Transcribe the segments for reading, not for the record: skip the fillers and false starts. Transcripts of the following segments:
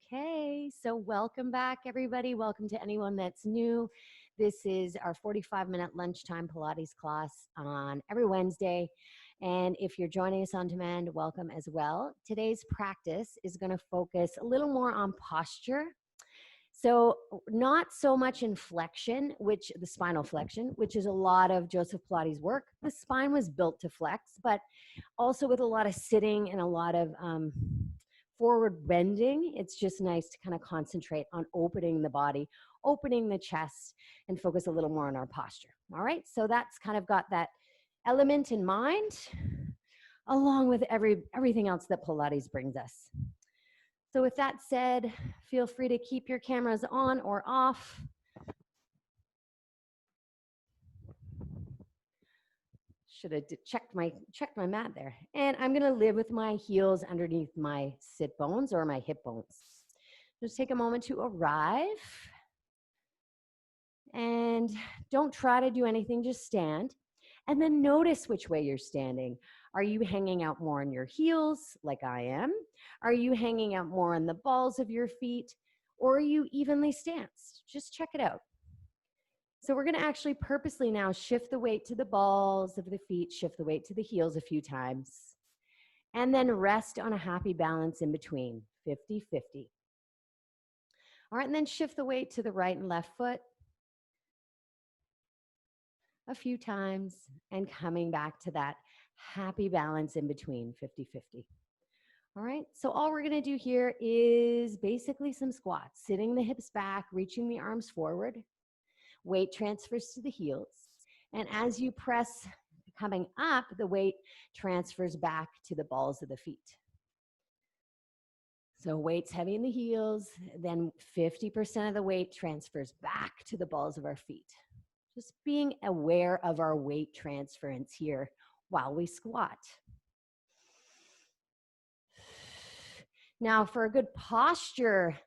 Okay, so welcome back, everybody. Welcome to anyone that's new. This is our 45-minute lunchtime Pilates class on every Wednesday. And if you're joining us on demand, welcome as well. Today's practice is going to focus a little more on posture. So not so much in flexion, which the spinal flexion, which is a lot of Joseph Pilates' work. The spine was built to flex, but also with a lot of sitting and a lot of forward bending, it's just nice to kind of concentrate on opening the body, opening the chest, and focus a little more on our posture. All right, so that's kind of got that element in mind, along with everything else that Pilates brings us. So with that said, feel free to keep your cameras on or off. Should have checked my mat there. And I'm gonna live with my heels underneath my sit bones or my hip bones. Just take a moment to arrive. And don't try to do anything, just stand. And then notice which way you're standing. Are you hanging out more on your heels, like I am? Are you hanging out more on the balls of your feet? Or are you evenly stanced? Just check it out. So we're gonna actually purposely now shift the weight to the balls of the feet, shift the weight to the heels a few times, and then rest on a happy balance in between, 50-50. All right, and then shift the weight to the right and left foot a few times and coming back to that happy balance in between, 50-50. All right, so all we're gonna do here is basically some squats, sitting the hips back, reaching the arms forward. Weight transfers to the heels. And as you press coming up, the weight transfers back to the balls of the feet. So weight's heavy in the heels, then 50% of the weight transfers back to the balls of our feet. Just being aware of our weight transference here while we squat. Now, for a good posture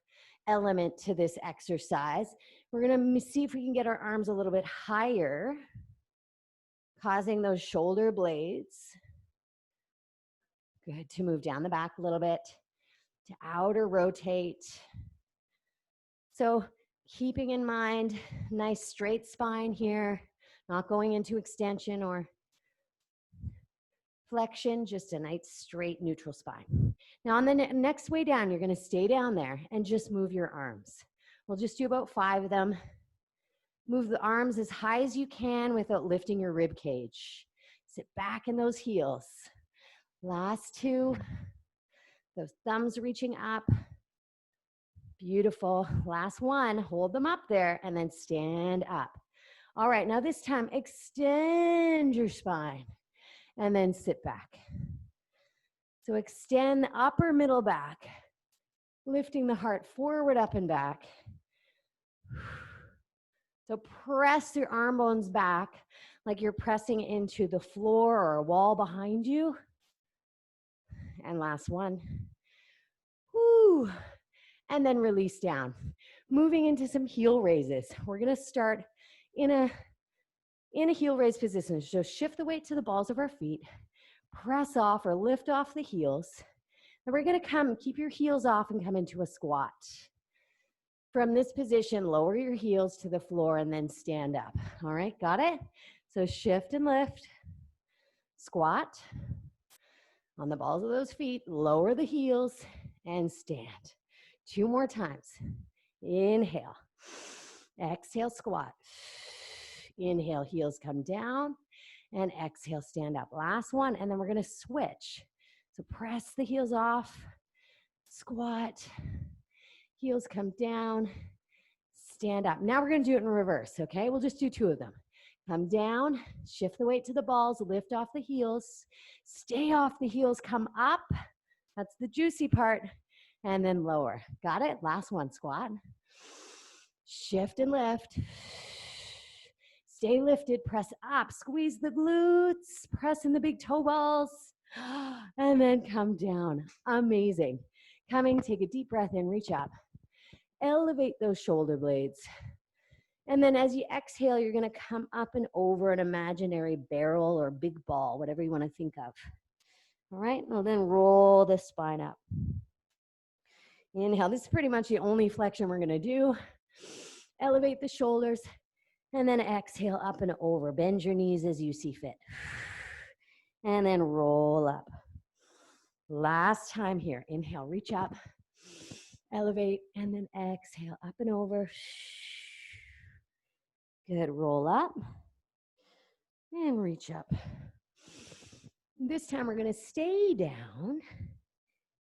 element to this exercise, we're going to see if we can get our arms a little bit higher, causing those shoulder blades. Good, to move down the back a little bit, to outer rotate. So keeping in mind, nice straight spine here, not going into extension or flexion, just a nice straight neutral spine. Now on the next way down, you're going to stay down there and just move your arms. We'll just do about 5 of them. Move the arms as high as you can without lifting your rib cage. Sit back in those heels. Last 2. Those thumbs reaching up. Beautiful. Last 1. Hold them up there and then stand up. All right, now this time extend your spine and then sit back. So extend the upper middle back, lifting the heart forward, up and back. So press your arm bones back like you're pressing into the floor or a wall behind you. And last 1. Woo. And then release down. Moving into some heel raises. We're going to start in a heel raise position. So shift the weight to the balls of our feet. Press off or lift off the heels. And we're going to keep your heels off and come into a squat. From this position, lower your heels to the floor and then stand up. All right, got it? So shift and lift, squat on the balls of those feet, lower the heels and stand. 2 more times. Inhale, exhale, squat. Inhale, heels come down and exhale, stand up. Last 1, and then we're gonna switch. So press the heels off, squat, heels come down, stand up. Now we're going to do it in reverse, okay? We'll just do 2 of them. Come down, shift the weight to the balls, lift off the heels, stay off the heels, come up. That's the juicy part. And then lower. Got it? Last 1, squat. Shift and lift. Stay lifted, press up, squeeze the glutes, press in the big toe balls, and then come down. Amazing. Coming, take a deep breath in, reach up. Elevate those shoulder blades. And then as you exhale, you're going to come up and over an imaginary barrel or big ball, whatever you want to think of. All right, well then roll the spine up. Inhale. This is pretty much the only flexion we're going to do. Elevate the shoulders. And then exhale up and over. Bend your knees as you see fit. And then roll up. Last time here. Inhale, reach up. Elevate, and then exhale up and over. Good. Roll up. And reach up. This time we're going to stay down.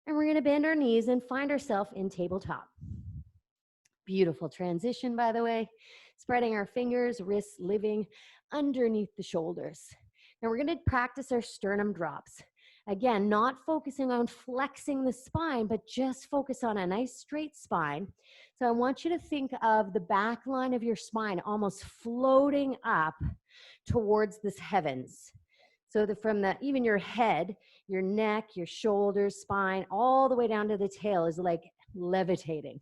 And we're going to bend our knees and find ourselves in tabletop. Beautiful transition, by the way. Spreading our fingers, wrists living underneath the shoulders. Now we're going to practice our sternum drops. Again, not focusing on flexing the spine, but just focus on a nice straight spine. So I want you to think of the back line of your spine almost floating up towards this heavens. So from even your head, your neck, your shoulders, spine, all the way down to the tail is like levitating.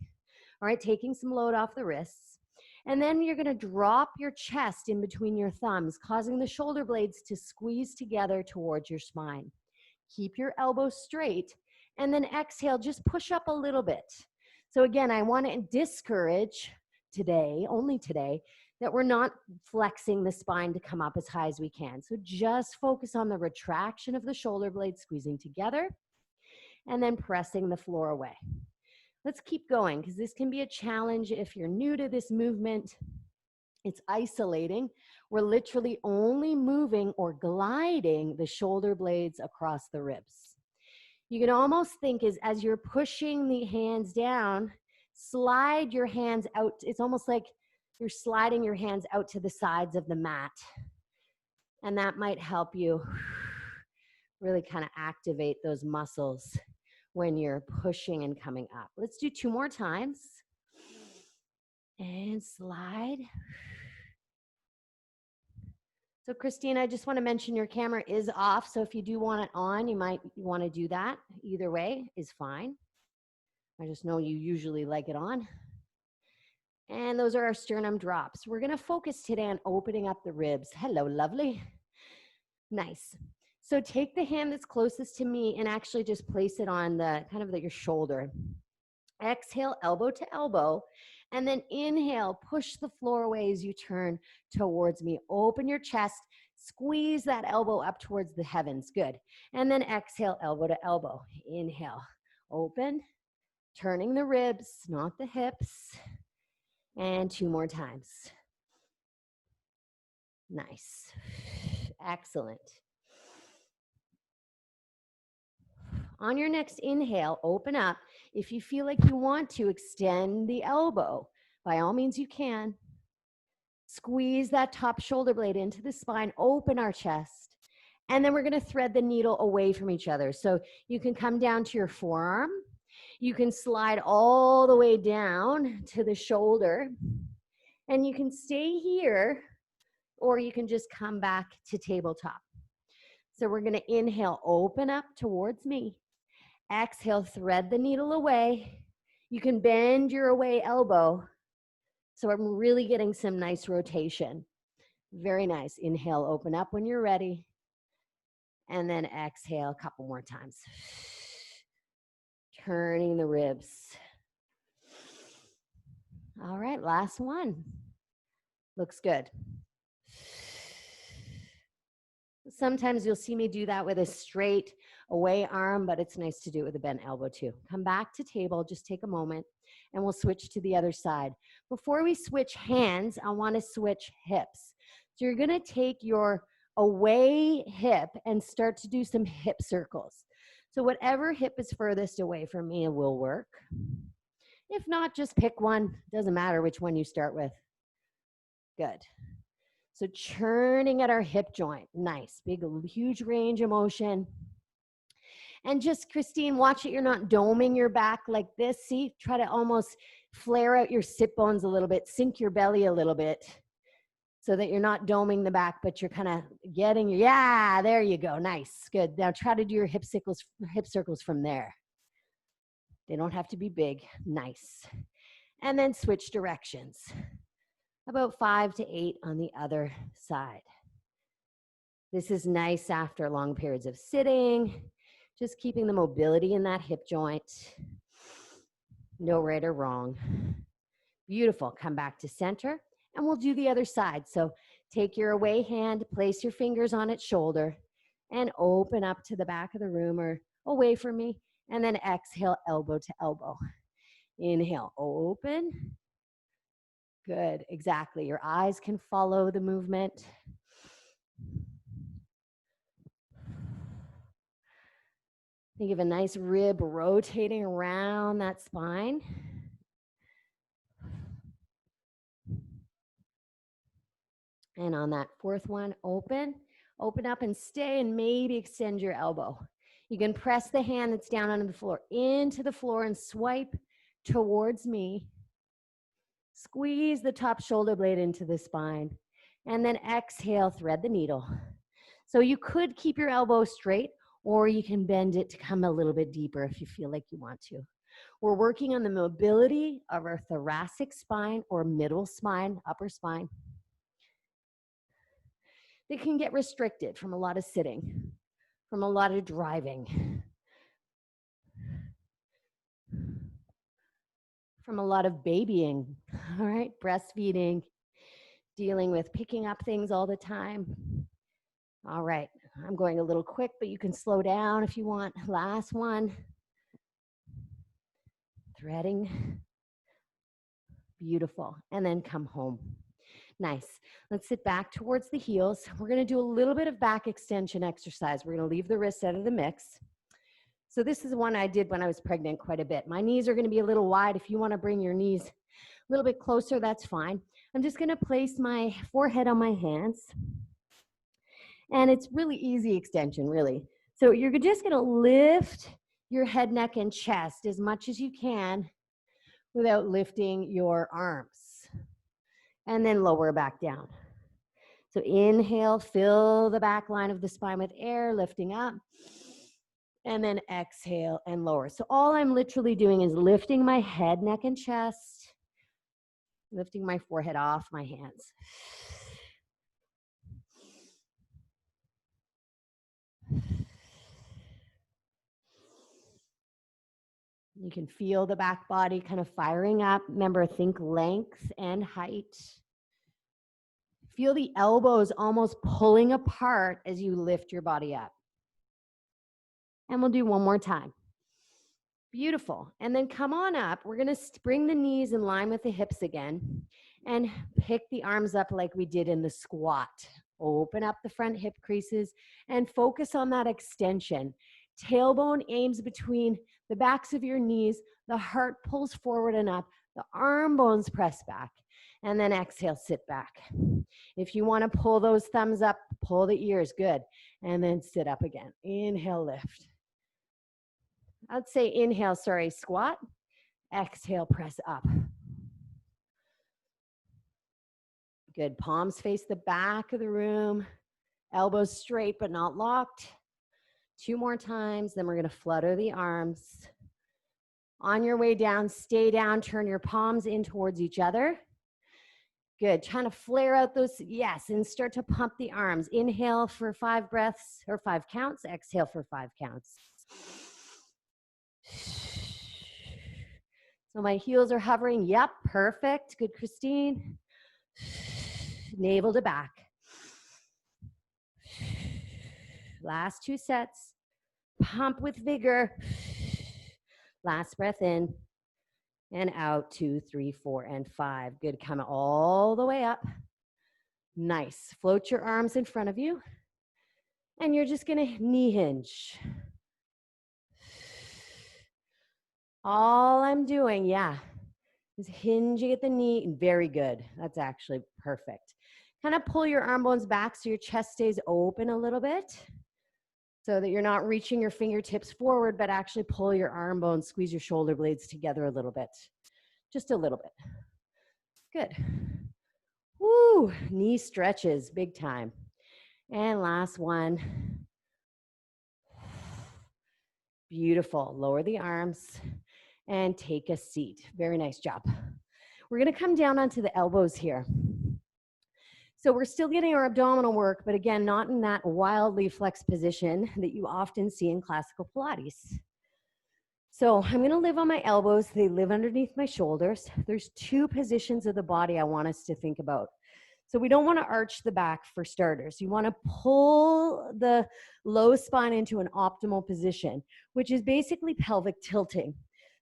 All right, taking some load off the wrists. And then you're going to drop your chest in between your thumbs, causing the shoulder blades to squeeze together towards your spine. Keep your elbows straight, and then exhale, just push up a little bit. So again, I want to discourage today, only today, that we're not flexing the spine to come up as high as we can. So just focus on the retraction of the shoulder blades squeezing together, and then pressing the floor away. Let's keep going, because this can be a challenge if you're new to this movement. It's isolating. We're literally only moving or gliding the shoulder blades across the ribs. You can almost think as you're pushing the hands down, slide your hands out. It's almost like you're sliding your hands out to the sides of the mat. And that might help you really kind of activate those muscles when you're pushing and coming up. Let's do 2 more times. And slide. So Christine, I just want to mention your camera is off. So if you do want it on, you might want to do that. Either way is fine. I just know you usually like it on. And those are our sternum drops. We're going to focus today on opening up the ribs. Hello, lovely. Nice. So take the hand that's closest to me and actually just place it on the kind of your shoulder. Exhale, elbow to elbow. And then inhale, push the floor away as you turn towards me. Open your chest, squeeze that elbow up towards the heavens. Good. And then exhale, elbow to elbow. Inhale, open, turning the ribs, not the hips. And 2 more times. Nice. Excellent. On your next inhale, open up. If you feel like you want to, extend the elbow. By all means, you can. Squeeze that top shoulder blade into the spine, open our chest. And then we're going to thread the needle away from each other. So you can come down to your forearm. You can slide all the way down to the shoulder. And you can stay here, or you can just come back to tabletop. So we're going to inhale, open up towards me. Exhale, thread the needle away. You can bend your away elbow. So I'm really getting some nice rotation. Very nice. Inhale, open up when you're ready. And then exhale a couple more times. Turning the ribs. All right, last one. Looks good. Sometimes you'll see me do that with a straight away arm, but it's nice to do it with a bent elbow too. Come back to table, just take a moment, and we'll switch to the other side. Before we switch hands, I want to switch hips. So you're going to take your away hip and start to do some hip circles. So whatever hip is furthest away from me will work. If not, just pick one. Doesn't matter which one you start with. Good. So churning at our hip joint. Nice. Big, huge range of motion. And just, Christine, watch it. You're not doming your back like this. See, try to almost flare out your sit bones a little bit, sink your belly a little bit so that you're not doming the back, but you're kind of getting, yeah, there you go. Nice. Good. Now try to do your hip circles from there. They don't have to be big. Nice. And then switch directions. About 5 to 8 on the other side. This is nice after long periods of sitting, just keeping the mobility in that hip joint. No right or wrong. Beautiful. Come back to center, and we'll do the other side. So take your away hand, place your fingers on its shoulder, and open up to the back of the room or away from me, and then exhale, elbow to elbow. Inhale, open. Good, exactly. Your eyes can follow the movement. Think of a nice rib rotating around that spine. And on that fourth one, open up and stay, and maybe extend your elbow. You can press the hand that's down onto the floor into the floor and swipe towards me. Squeeze the top shoulder blade into the spine, and then exhale, thread the needle. So you could keep your elbow straight, or you can bend it to come a little bit deeper if you feel like you want to. We're working on the mobility of our thoracic spine or middle spine, upper spine. They can get restricted from a lot of sitting, from a lot of driving, from a lot of babying, all right, breastfeeding, dealing with picking up things all the time. All right, I'm going a little quick, but you can slow down if you want. Last one. Threading. Beautiful. And then come home. Nice. Let's sit back towards the heels. We're going to do a little bit of back extension exercise. We're going to leave the wrists out of the mix. So this is one I did when I was pregnant quite a bit. My knees are going to be a little wide. If you want to bring your knees a little bit closer, that's fine. I'm just going to place my forehead on my hands. And it's really easy extension, really. So you're just going to lift your head, neck, and chest as much as you can without lifting your arms. And then lower back down. So inhale, fill the back line of the spine with air, lifting up. And then exhale and lower. So all I'm literally doing is lifting my head, neck, and chest, lifting my forehead off my hands. You can feel the back body kind of firing up. Remember, think length and height. Feel the elbows almost pulling apart as you lift your body up. And we'll do one more time. Beautiful. And then come on up. We're going to bring the knees in line with the hips again and pick the arms up like we did in the squat. Open up the front hip creases and focus on that extension. Tailbone aims between the backs of your knees. The heart pulls forward and up. The arm bones press back. And then exhale, sit back. If you want to pull those thumbs up, pull the ears. Good. And then sit up again. Inhale, lift. I'd say inhale, squat. Exhale, press up. Good. Palms face the back of the room. Elbows straight but not locked. 2 more times. Then we're going to flutter the arms. On your way down, stay down. Turn your palms in towards each other. Good. Trying to flare out those, yes, and start to pump the arms. Inhale for 5 breaths or 5 counts. Exhale for 5 counts. So my heels are hovering. Yep, perfect. Good, Christine. Navel to back. Last 2 sets. Pump with vigor. Last breath in and out. 2, 3, 4, and 5. Good. Come all the way up. Nice. Float your arms in front of you. And you're just going to knee hinge. All I'm doing, is hinging at the knee. Very good. That's actually perfect. Kind of pull your arm bones back so your chest stays open a little bit so that you're not reaching your fingertips forward, but actually pull your arm bones, squeeze your shoulder blades together a little bit. Just a little bit. Good. Woo, knee stretches, big time. And last one. Beautiful. Lower the arms and take a seat. Very nice job. We're going to come down onto the elbows here. So we're still getting our abdominal work, but again, not in that wildly flexed position that you often see in classical Pilates. So I'm going to live on my elbows. They live underneath my shoulders. There's two positions of the body I want us to think about. So we don't want to arch the back for starters. You want to pull the low spine into an optimal position, which is basically pelvic tilting.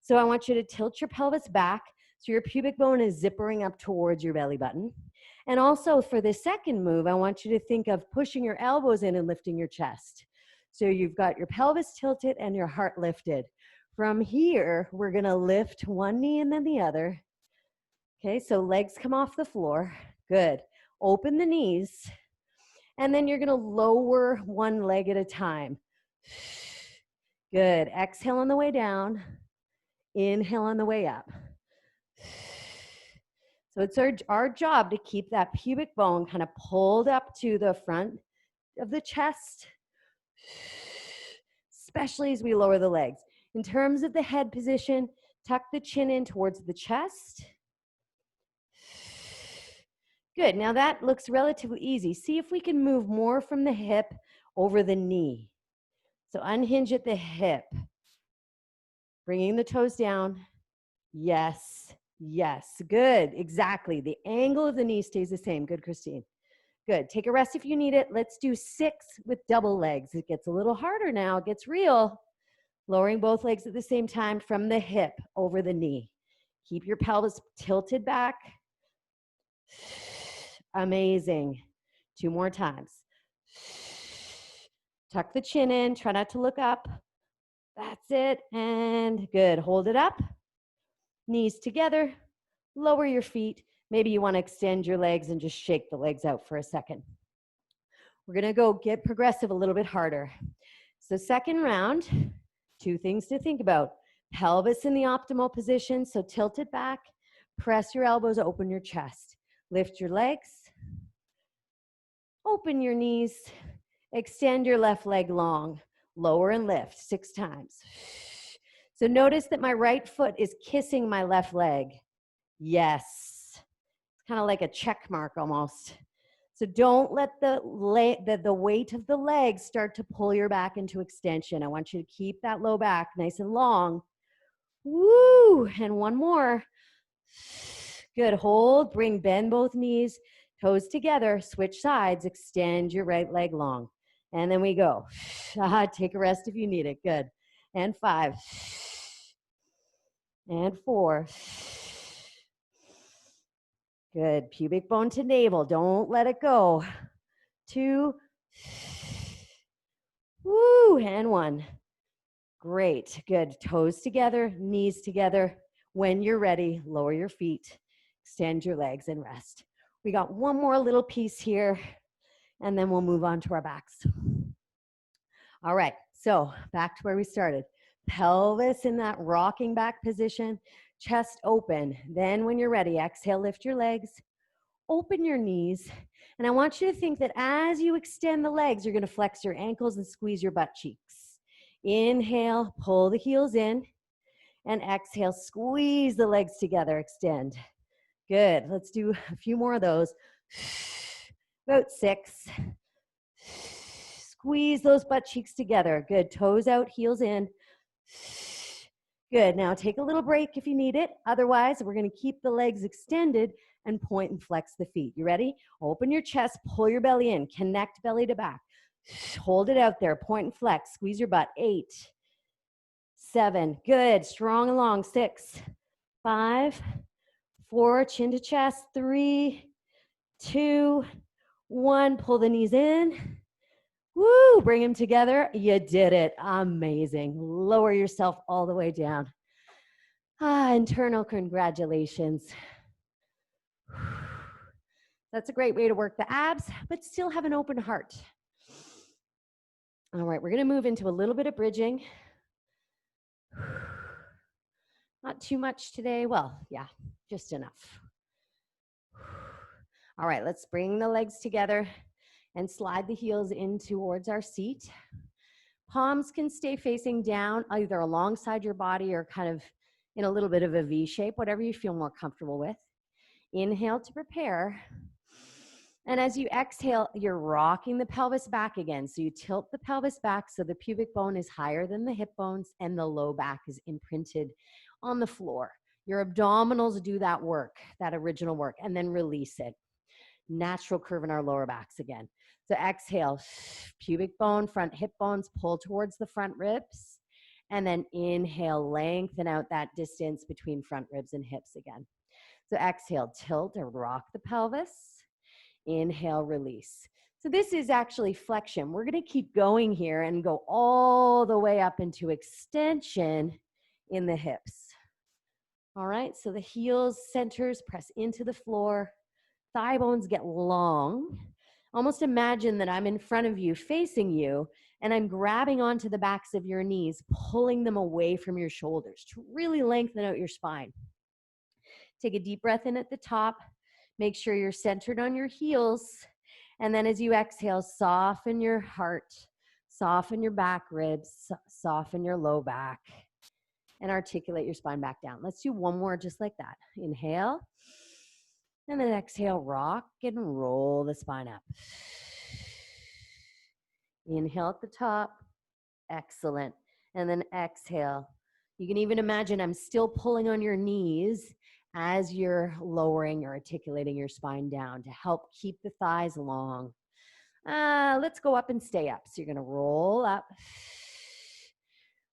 So I want you to tilt your pelvis back so your pubic bone is zippering up towards your belly button. And also for the second move, I want you to think of pushing your elbows in and lifting your chest. So you've got your pelvis tilted and your heart lifted. From here, we're going to lift one knee and then the other. Okay, so legs come off the floor. Good. Open the knees. And then you're going to lower one leg at a time. Good. Exhale on the way down. Inhale on the way up. So it's our job to keep that pubic bone kind of pulled up to the front of the chest, especially as we lower the legs. In terms of the head position, tuck the chin in towards the chest. Good. Now that looks relatively easy. See if we can move more from the hip over the knee. So unhinge at the hip. Bringing the toes down. Yes. Yes. Good. Exactly. The angle of the knee stays the same. Good, Christine. Good. Take a rest if you need it. Let's do 6 with double legs. It gets a little harder now. It gets real. Lowering both legs at the same time from the hip over the knee. Keep your pelvis tilted back. Amazing. 2 more times. Tuck the chin in. Try not to look up. That's it. And good. Hold it up. Knees together. Lower your feet. Maybe you want to extend your legs and just shake the legs out for a second. We're going to go get progressive a little bit harder. So second round, 2 things to think about. Pelvis in the optimal position, so tilt it back. Press your elbows, open your chest. Lift your legs. Open your knees. Extend your left leg long. Lower and lift 6 times. So notice that my right foot is kissing my left leg. Yes. It's kind of like a check mark almost. So don't let the weight of the legs start to pull your back into extension. I want you to keep that low back nice and long. Woo! And one more. Good. Hold. Bend both knees. Toes together. Switch sides. Extend your right leg long. And then we go. Take a rest if you need it. Good. And 5. And 4. Good. Pubic bone to navel. Don't let it go. 2. Woo. And 1. Great. Good. Toes together, knees together. When you're ready, lower your feet, extend your legs, and rest. We got one more little piece here, and then we'll move on to our backs. All right. So back to where we started. Pelvis in that rocking back position, chest open. Then when you're ready, exhale, lift your legs, open your knees. And I want you to think that as you extend the legs, you're going to flex your ankles and squeeze your butt cheeks. Inhale, pull the heels in. And exhale, squeeze the legs together, extend. Good. Let's do a few more of those. About 6. Squeeze those butt cheeks together. Good. Toes out, heels in. Good. Now take a little break if you need it. Otherwise, we're going to keep the legs extended and point and flex the feet. You ready? Open your chest, pull your belly in, connect belly to back. Hold it out there, point and flex, squeeze your butt. 8, 7, good, strong and long. 6, 5, 4, chin to chest. 3, 2, 1, pull the knees in. Woo, bring them together. You did it. Amazing. Lower yourself all the way down. Internal congratulations. That's a great way to work the abs, but still have an open heart. All right, we're going to move into a little bit of bridging. Not too much today. Well, yeah, just enough. All right, let's bring the legs together and slide the heels in towards our seat. Palms can stay facing down, either alongside your body or kind of in a little bit of a V shape, whatever you feel more comfortable with. Inhale to prepare. And as you exhale, you're rocking the pelvis back again. So you tilt the pelvis back so the pubic bone is higher than the hip bones and the low back is imprinted on the floor. Your abdominals do that work, that original work, and then release it. Natural curve in our lower backs again. So exhale, pubic bone, front hip bones pull towards the front ribs. And then inhale, lengthen out that distance between front ribs and hips again. So exhale, tilt or rock the pelvis. Inhale, release. So this is actually flexion. We're going to keep going here and go all the way up into extension in the hips. All right, so the heels, centers press into the floor. Thigh bones get long. Almost imagine that I'm in front of you, facing you, and I'm grabbing onto the backs of your knees, pulling them away from your shoulders to really lengthen out your spine. Take a deep breath in at the top. Make sure you're centered on your heels. And then as you exhale, soften your heart, soften your back ribs, soften your low back, and articulate your spine back down. Let's do one more just like that. Inhale. And then exhale, rock and roll the spine up. Inhale at the top. Excellent. And then exhale. You can even imagine I'm still pulling on your knees as you're lowering or articulating your spine down to help keep the thighs long. Let's go up and stay up. So you're going to roll up.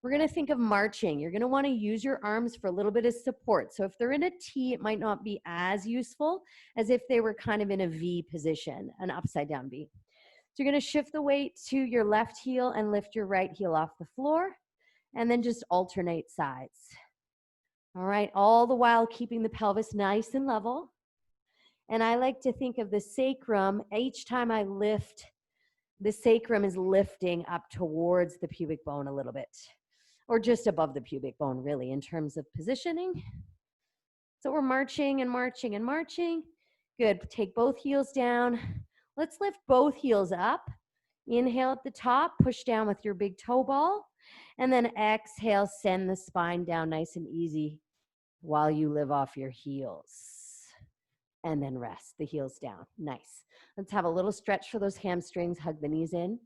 We're going to think of marching. You're going to want to use your arms for a little bit of support. So if they're in a T, it might not be as useful as if they were kind of in a V position, an upside down V. So you're going to shift the weight to your left heel and lift your right heel off the floor, and then just alternate sides. All right, all the while keeping the pelvis nice and level. And I like to think of the sacrum, each time I lift, the sacrum is lifting up towards the pubic bone a little bit, or just above the pubic bone, really, in terms of positioning. So we're marching and marching and marching. Good, take both heels down. Let's lift both heels up. Inhale at the top, push down with your big toe ball, and then exhale, send the spine down nice and easy while you live off your heels. And then rest the heels down. Nice. Let's have a little stretch for those hamstrings. Hug the knees in.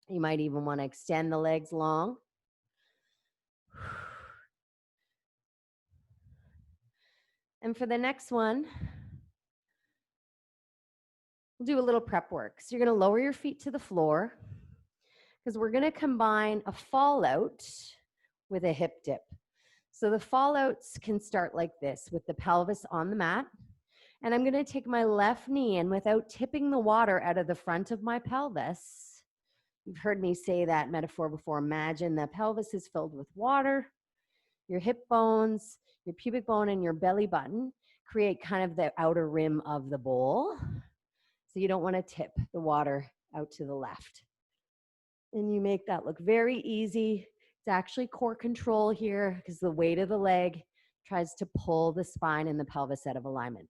You might even want to extend the legs long. And for the next one, we'll do a little prep work. So you're going to lower your feet to the floor because we're going to combine a fallout with a hip dip. So the fallouts can start like this with the pelvis on the mat. And I'm going to take my left knee and without tipping the water out of the front of my pelvis, you've heard me say that metaphor before. Imagine the pelvis is filled with water. Your hip bones, your pubic bone, and your belly button create kind of the outer rim of the bowl. So you don't want to tip the water out to the left. And you make that look very easy. It's actually core control here because the weight of the leg tries to pull the spine and the pelvis out of alignment.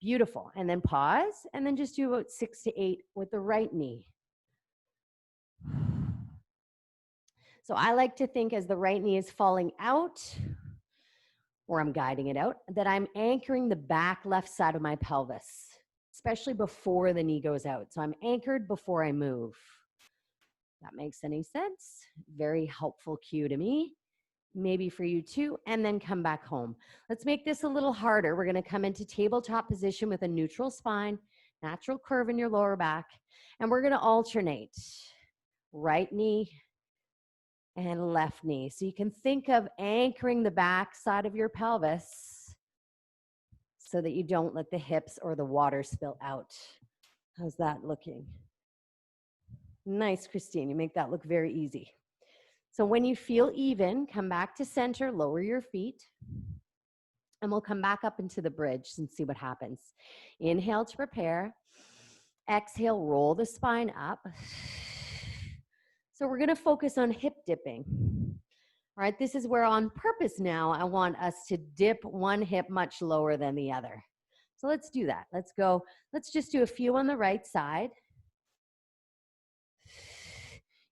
Beautiful. And then pause, and then just do about 6 to 8 with the right knee. So I like to think as the right knee is falling out, or I'm guiding it out, that I'm anchoring the back left side of my pelvis, especially before the knee goes out. So I'm anchored before I move. That makes any sense? Very helpful cue to me. Maybe for you too, and then come back home. Let's make this a little harder. We're going to come into tabletop position with a neutral spine, natural curve in your lower back, and we're going to alternate right knee and left knee. So you can think of anchoring the back side of your pelvis so that you don't let the hips or the water spill out. How's that looking? Nice, Christine. You make that look very easy. So when you feel even, come back to center, lower your feet, and we'll come back up into the bridge and see what happens. Inhale to prepare. Exhale, roll the spine up. So we're going to focus on hip dipping. All right, this is where on purpose now I want us to dip one hip much lower than the other. So let's do that. Let's go. Let's just do a few on the right side.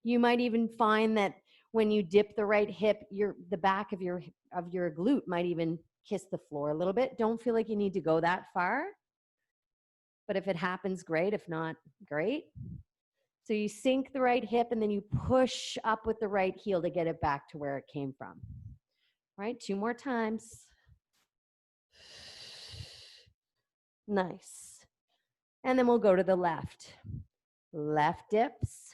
You might even find that when you dip the right hip, the back of your glute might even kiss the floor a little bit. Don't feel like you need to go that far. But if it happens, great. If not, great. So you sink the right hip and then you push up with the right heel to get it back to where it came from. All right, 2 more times. Nice. And then we'll go to the left. Left dips.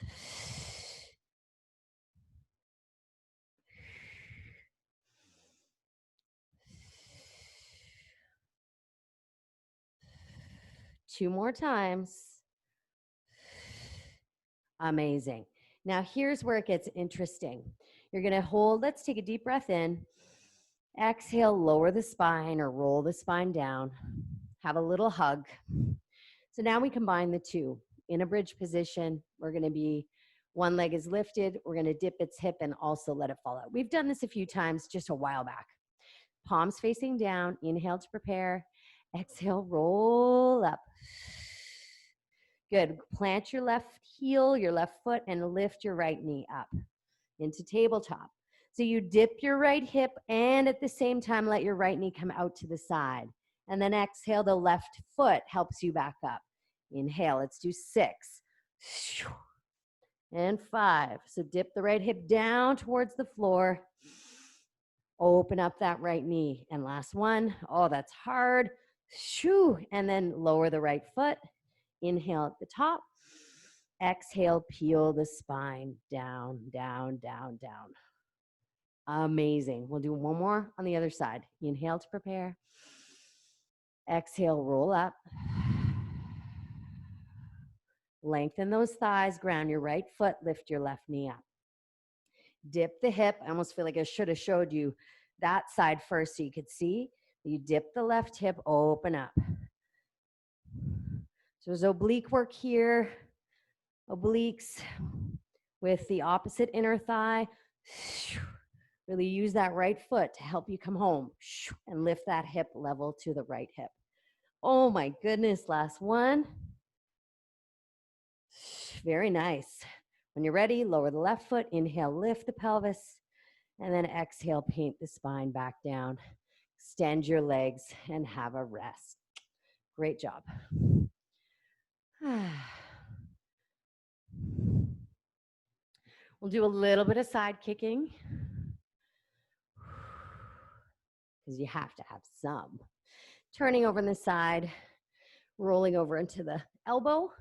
Two more times. Amazing. Now here's where it gets interesting. You're going to hold, let's take a deep breath in. Exhale, lower the spine or roll the spine down. Have a little hug. So now we combine the two. In a bridge position, we're going to be, one leg is lifted, we're going to dip its hip and also let it fall out. We've done this a few times just a while back. Palms facing down, inhale to prepare. Exhale, roll up. Good. Plant your left heel, your left foot, and lift your right knee up into tabletop. So you dip your right hip and at the same time let your right knee come out to the side. And then exhale, the left foot helps you back up. Inhale, let's do 6. And 5. So dip the right hip down towards the floor. Open up that right knee. And last one. Oh, that's hard. And then lower the right foot. Inhale at the top. Exhale, peel the spine down, down, down, down. Amazing. We'll do one more on the other side. Inhale to prepare. Exhale, roll up. Lengthen those thighs, ground your right foot, lift your left knee up. Dip the hip. I almost feel like I should have showed you that side first so you could see. You dip the left hip, open up. So there's oblique work here. Obliques with the opposite inner thigh. Really use that right foot to help you come home and lift that hip level to the right hip. Oh my goodness, last one. Very nice. When you're ready, lower the left foot, inhale, lift the pelvis, and then exhale, paint the spine back down. Extend your legs and have a rest. Great job. We'll do a little bit of side kicking because you have to have some. Turning over on the side, rolling over into the elbow.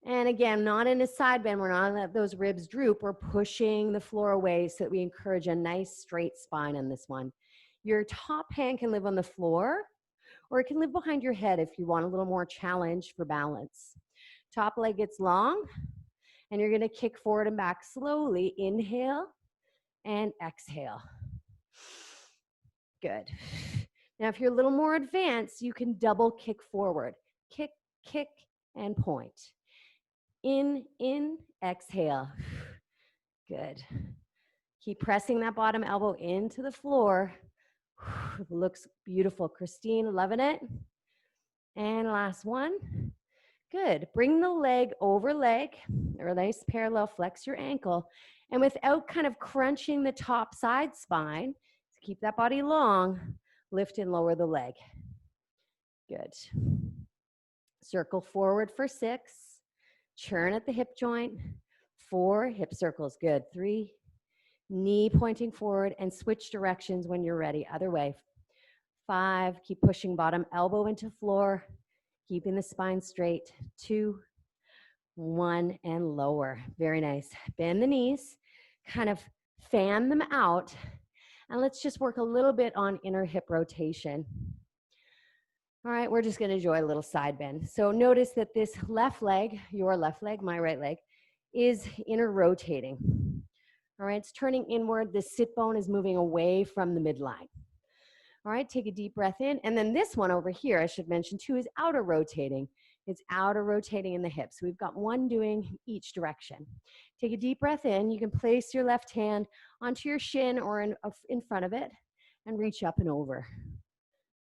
And again, not in a side bend. We're not let those ribs droop. We're pushing the floor away so that we encourage a nice straight spine on this one. Your top hand can live on the floor, or it can live behind your head if you want a little more challenge for balance. Top leg gets long, and you're going to kick forward and back slowly. Inhale and exhale. Good. Now, if you're a little more advanced, you can double kick forward. Kick, kick, and point. In, exhale. Good. Keep pressing that bottom elbow into the floor. Looks beautiful. Christine, loving it. And last one. Good. Bring the leg over leg, or a nice parallel, flex your ankle. And without kind of crunching the top side spine, keep that body long, lift and lower the leg. Good. Circle forward for 6. Churn at the hip joint. 4, hip circles. Good. 3, knee pointing forward, and switch directions when you're ready. Other way. 5, keep pushing bottom elbow into floor, keeping the spine straight. 2, 1, and lower. Very nice. Bend the knees, kind of fan them out, and let's just work a little bit on inner hip rotation. All right, we're just going to enjoy a little side bend. So notice that this left leg, your left leg, my right leg, is inner rotating. All right, it's turning inward. The sit bone is moving away from the midline. All right, take a deep breath in. And then this one over here, I should mention too, is outer rotating. It's outer rotating in the hips. We've got one doing each direction. Take a deep breath in. You can place your left hand onto your shin or in front of it and reach up and over.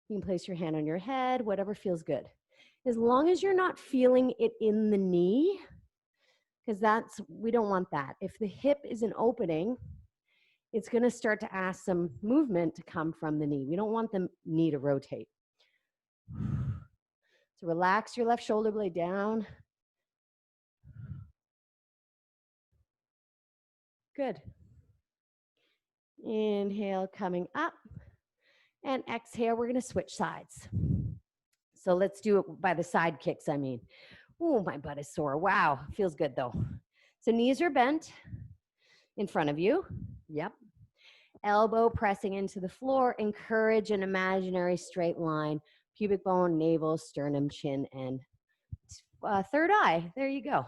You can place your hand on your head, whatever feels good. As long as you're not feeling it in the knee, because we don't want that. If the hip is an opening, it's going to start to ask some movement to come from the knee. We don't want the knee to rotate. So relax your left shoulder blade down. Good. Inhale, coming up. And exhale, we're going to switch sides. So let's do it by the side kicks, I mean. Oh, my butt is sore. Wow, feels good though. So knees are bent in front of you. Yep. Elbow pressing into the floor. Encourage an imaginary straight line. Pubic bone, navel, sternum, chin, and third eye. There you go.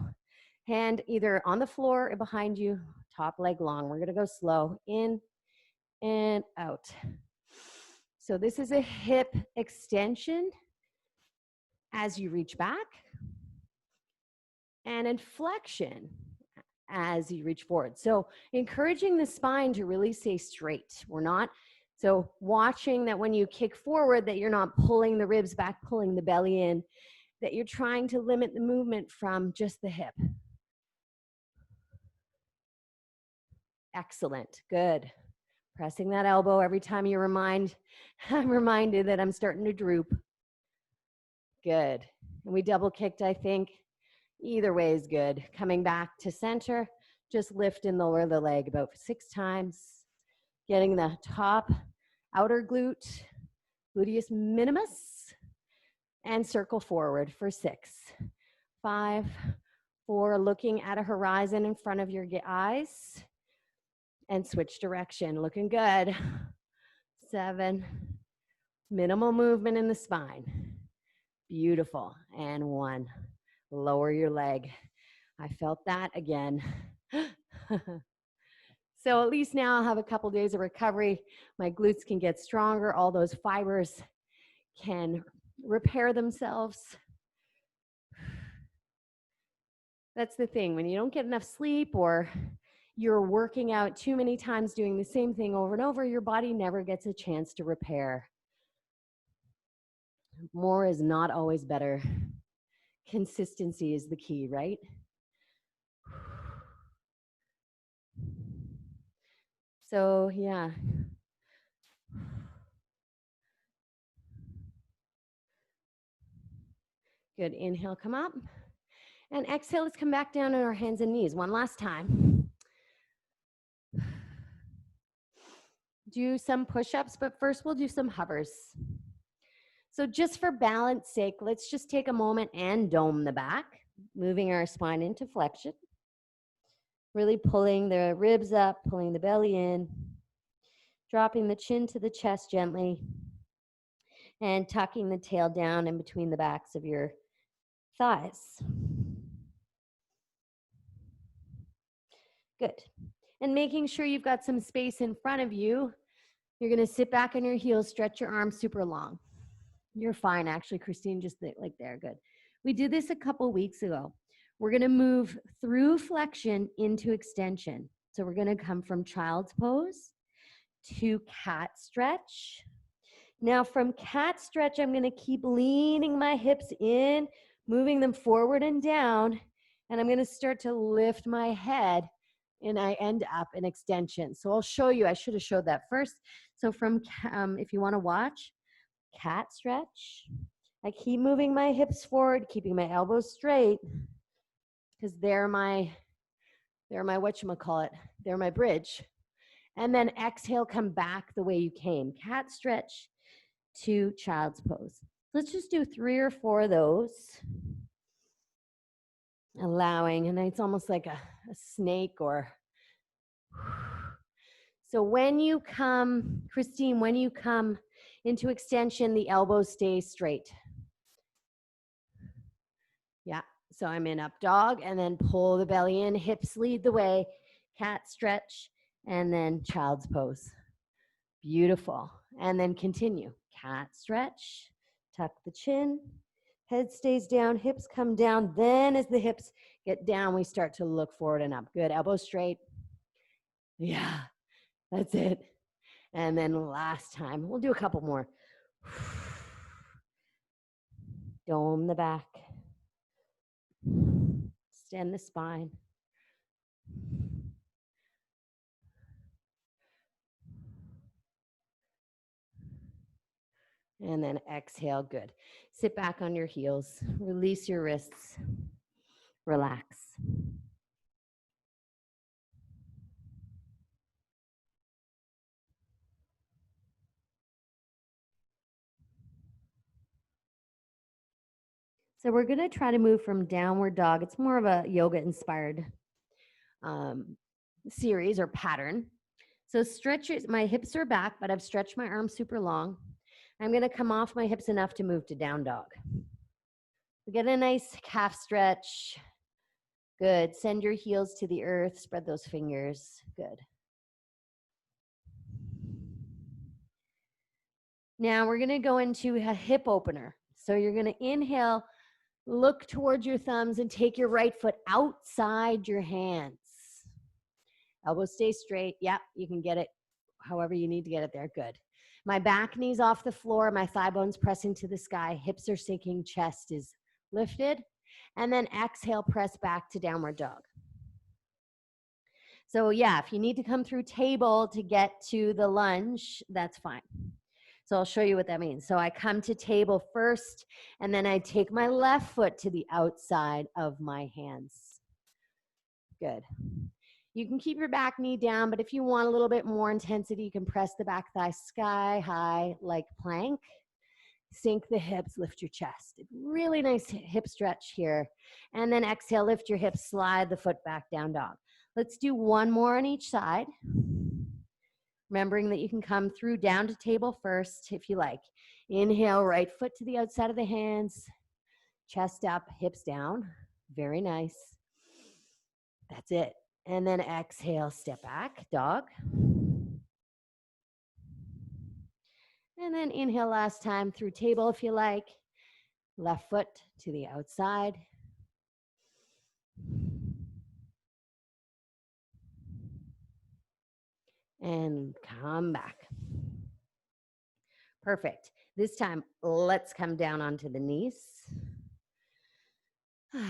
Hand either on the floor or behind you, top leg long. We're going to go slow. In and out. So this is a hip extension as you reach back, and inflection as you reach forward. So encouraging the spine to really stay straight. So watching that when you kick forward, that you're not pulling the ribs back, pulling the belly in, that you're trying to limit the movement from just the hip. Excellent, good. Pressing that elbow every time I'm reminded that I'm starting to droop. Good. And we double kicked, I think. Either way is good. Coming back to center, just lift and lower the leg about 6 times. Getting the top outer glute, gluteus minimus, and circle forward for 6, 5, 4, looking at a horizon in front of your eyes, and switch direction, looking good. 7, minimal movement in the spine. Beautiful. And 1, lower your leg. I felt that again. So at least now I'll have a couple days of recovery. My glutes can get stronger. All those fibers can repair themselves. That's the thing. When you don't get enough sleep or you're working out too many times doing the same thing over and over, your body never gets a chance to repair. More is not always better. Consistency is the key, right? So, yeah. Good. Inhale, come up. And exhale, let's come back down on our hands and knees. One last time. Do some push-ups, but first we'll do some hovers. So just for balance sake, let's just take a moment and dome the back, moving our spine into flexion. Really pulling the ribs up, pulling the belly in, dropping the chin to the chest gently, and tucking the tail down in between the backs of your thighs. Good. And making sure you've got some space in front of you. You're going to sit back on your heels, stretch your arms super long. You're fine, actually, Christine, just like there. Good. We did this a couple weeks ago. We're going to move through flexion into extension. So we're going to come from child's pose to cat stretch. Now from cat stretch, I'm going to keep leaning my hips in, moving them forward and down, and I'm going to start to lift my head, and I end up in extension. So I'll show you. I should have showed that first. So from, if you want to watch, cat stretch. I keep moving my hips forward, keeping my elbows straight, because they're my whatchamacallit, they're my bridge. And then exhale, come back the way you came. Cat stretch to child's pose. Let's just do 3 or 4 of those. Allowing, and it's almost like a snake or... So when you come, Christine, when you come into extension, the elbows stay straight. Yeah, so I'm in up dog, and then pull the belly in, hips lead the way, cat stretch, and then child's pose. Beautiful. And then continue. Cat stretch, tuck the chin, head stays down, hips come down. Then as the hips get down, we start to look forward and up. Good, elbows straight. Yeah, that's it. And then last time, we'll do a couple more. Dome the back. Extend the spine. And then exhale, good. Sit back on your heels, release your wrists, relax. So we're going to try to move from downward dog. It's more of a yoga inspired series or pattern. So stretch it. My hips are back, but I've stretched my arms super long. I'm going to come off my hips enough to move to down dog. Get a nice calf stretch. Good. Send your heels to the earth. Spread those fingers. Good. Now we're going to go into a hip opener. So you're going to inhale, look towards your thumbs, and take your right foot outside your hands. Elbows stay straight. Yep, you can get it however you need to get it there. Good. My back knee's off the floor. My thigh bones pressing to the sky. Hips are sinking. Chest is lifted. And then exhale, press back to downward dog. So yeah, if you need to come through table to get to the lunge, that's fine. So I'll show you what that means. So I come to table first, and then I take my left foot to the outside of my hands. Good. You can keep your back knee down, but if you want a little bit more intensity, you can press the back thigh sky high like plank. Sink the hips, lift your chest. Really nice hip stretch here. And then exhale, lift your hips, slide the foot back down dog. Let's do one more on each side. Remembering that you can come through down to table first if you like. Inhale, right foot to the outside of the hands. Chest up, hips down. Very nice. That's it. And then exhale, step back, dog. And then inhale last time through table if you like. Left foot to the outside. And come back. Perfect. This time, let's come down onto the knees. Did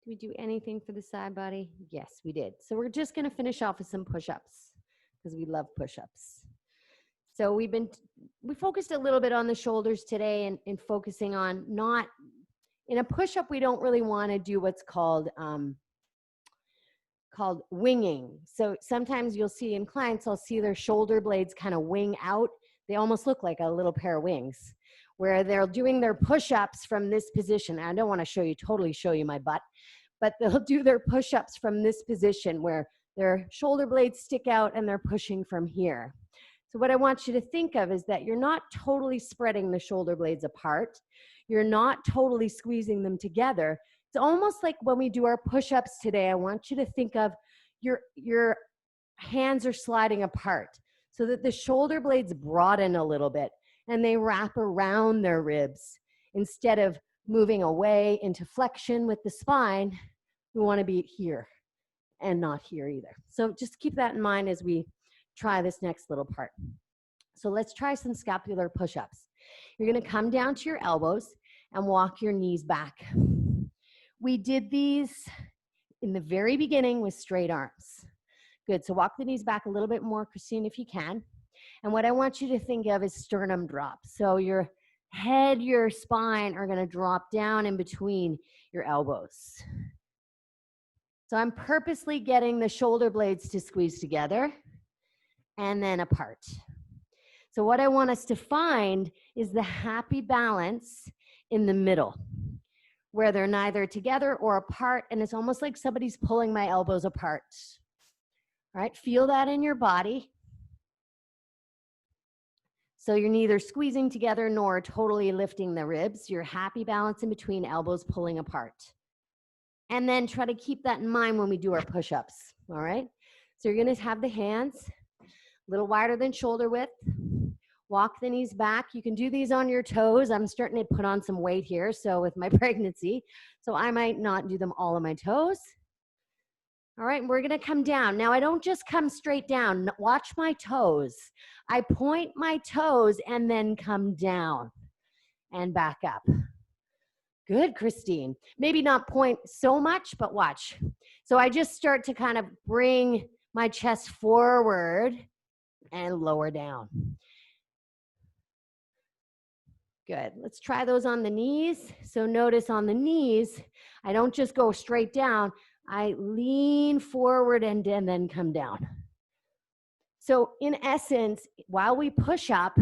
we do anything for the side body? Yes, we did. So we're just going to finish off with some push-ups because we love push-ups. So we focused a little bit on the shoulders today and focusing on not, in a push-up, we don't really want to do what's called winging. So sometimes you'll see in clients, I'll see their shoulder blades kind of wing out. They almost look like a little pair of wings where they're doing their push-ups from this position. I don't want to totally show you my butt, but they'll do their push-ups from this position where their shoulder blades stick out and they're pushing from here. So what I want you to think of is that you're not totally spreading the shoulder blades apart. You're not totally squeezing them together. It's almost like when we do our push-ups today, I want you to think of your hands are sliding apart so that the shoulder blades broaden a little bit and they wrap around their ribs. Instead of moving away into flexion with the spine, we want to be here and not here either. So just keep that in mind as we try this next little part. So let's try some scapular push-ups. You're going to come down to your elbows and walk your knees back. We did these in the very beginning with straight arms. Good, so walk the knees back a little bit more, Christine, if you can. And what I want you to think of is sternum drop. So your head, your spine are gonna drop down in between your elbows. So I'm purposely getting the shoulder blades to squeeze together and then apart. So what I want us to find is the happy balance in the middle, where they're neither together or apart, and it's almost like somebody's pulling my elbows apart. All right, feel that in your body. So you're neither squeezing together nor totally lifting the ribs. Your happy balance in between, elbows pulling apart. And then try to keep that in mind when we do our push-ups, all right? So you're gonna have the hands a little wider than shoulder width. Walk the knees back. You can do these on your toes. I'm starting to put on some weight here, so with my pregnancy, so I might not do them all on my toes. All right, we're gonna come down. Now I don't just come straight down. Watch my toes. I point my toes and then come down and back up. Good, Christine. Maybe not point so much, but watch. So I just start to kind of bring my chest forward and lower down. Good. Let's try those on the knees. So notice on the knees, I don't just go straight down. I lean forward and then come down. So in essence, while we push up,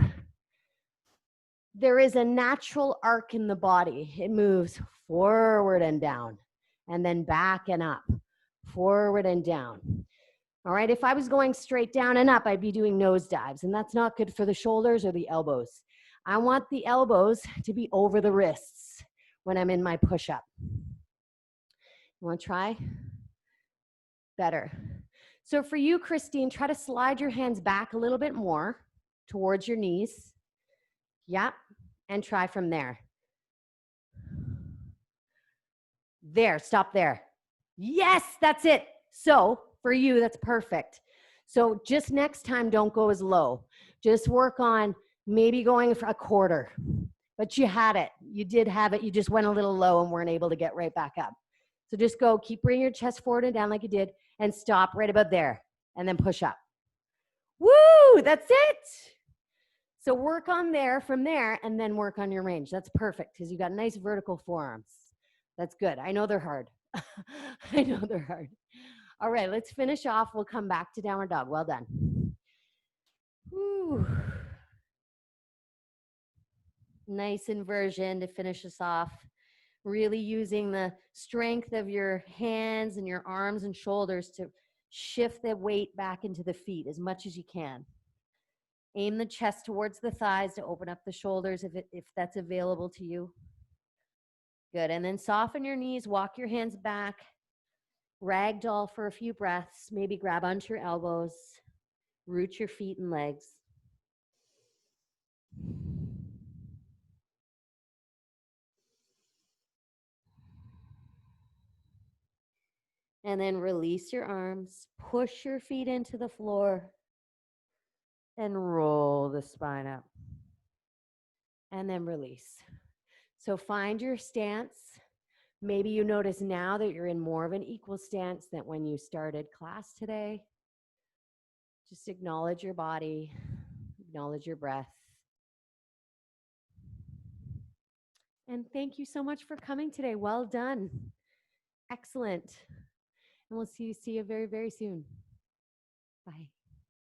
there is a natural arc in the body. It moves forward and down, and then back and up, forward and down. All right, if I was going straight down and up, I'd be doing nose dives, and that's not good for the shoulders or the elbows. I want the elbows to be over the wrists when I'm in my push-up. You want to try? Better. So for you, Christine, try to slide your hands back a little bit more towards your knees. Yep, and try from there. There, stop there. Yes, that's it. So for you, that's perfect. So just next time, don't go as low. Just work on maybe going for a quarter. But you had it. You did have it. You just went a little low and weren't able to get right back up. So just go, keep bringing your chest forward and down like you did, and stop right about there, and then push up. Woo, that's it. So work on there from there, and then work on your range. That's perfect, because you got nice vertical forearms. That's good. I know they're hard. I know they're hard. All right, let's finish off. We'll come back to downward dog. Well done. Whew. Nice inversion to finish us off. Really using the strength of your hands and your arms and shoulders to shift the weight back into the feet as much as you can. Aim the chest towards the thighs to open up the shoulders if that's available to you. Good. And then soften your knees, walk your hands back, ragdoll for a few breaths, maybe grab onto your elbows, root your feet and legs. And then release your arms, push your feet into the floor, and roll the spine up. And then release. So find your stance. Maybe you notice now that you're in more of an equal stance than when you started class today. Just acknowledge your body, acknowledge your breath. And thank you so much for coming today. Well done. Excellent. And we'll see you very, very soon. Bye.